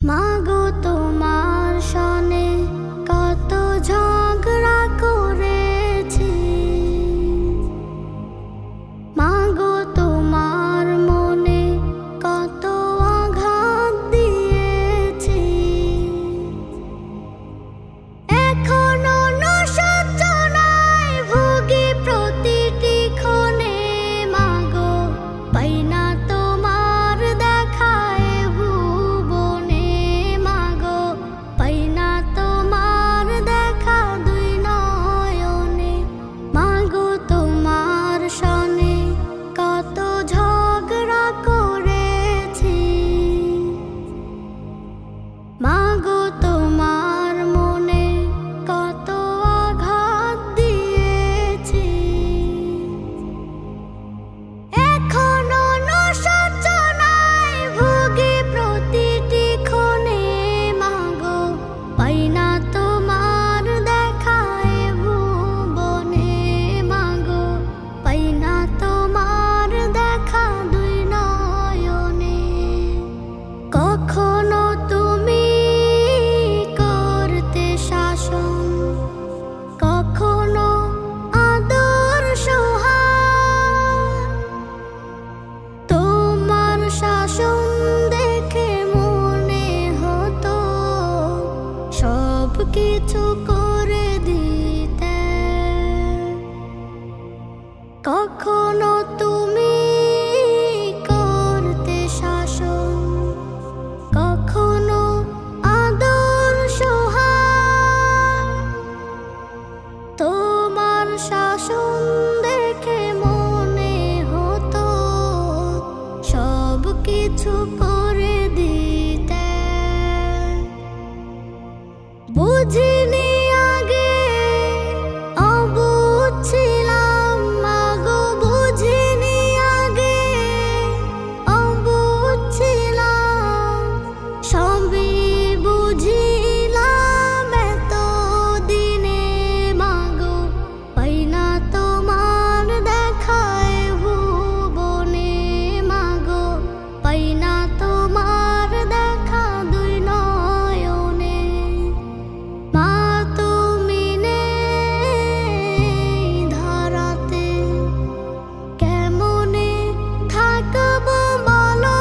মাগো তোমার সনে কত ঝগড়া করেছি, মাগো তোমার মনে কত আঘাত দিয়েছি। এখনো নশয্যনায় ভুগি প্রতিটি ক্ষণে, মাগো পাই না তোমার দেখায় ভুবনে, মাগো পাই না তোমার দেখা দুই নয়নে। মাগো তোমার সনে কত ঝগড়া করেছি, মাগো তোমার মনে কত আঘাত দিয়েছি। এখনো নশয্যনায় ভুগি প্রতিটি ক্ষণে, মাগো পাই না তোমার দেখায় ভুবনে, মাগো পাই না তোমার দেখা দুই নয়নে। কখনো তুমি করতে শাসন, কখনো আদর সোহাগ, তোমার শাসন দেখে মনে হতো সব কিছু করে দিতে। কখনো তুমি করতে শাসন, কখনো আদর সোহাগ, তোমার শাসন দেখে মনে হতো সব কিছু করে দিতে। বুঝিনি আগে, অবুঝ ছিলাম, মাগো বুঝিনি আগে, অবুঝ ছিলাম, সবই বুঝিলাম এতদিনে, মাগো পাই না তোমার দেখায় ভুবনে, মাগো পাই না তোমার দেখা দুই নয়নে। মা তুমি নেই ধরাতে, কেমনে থাকবো বলো।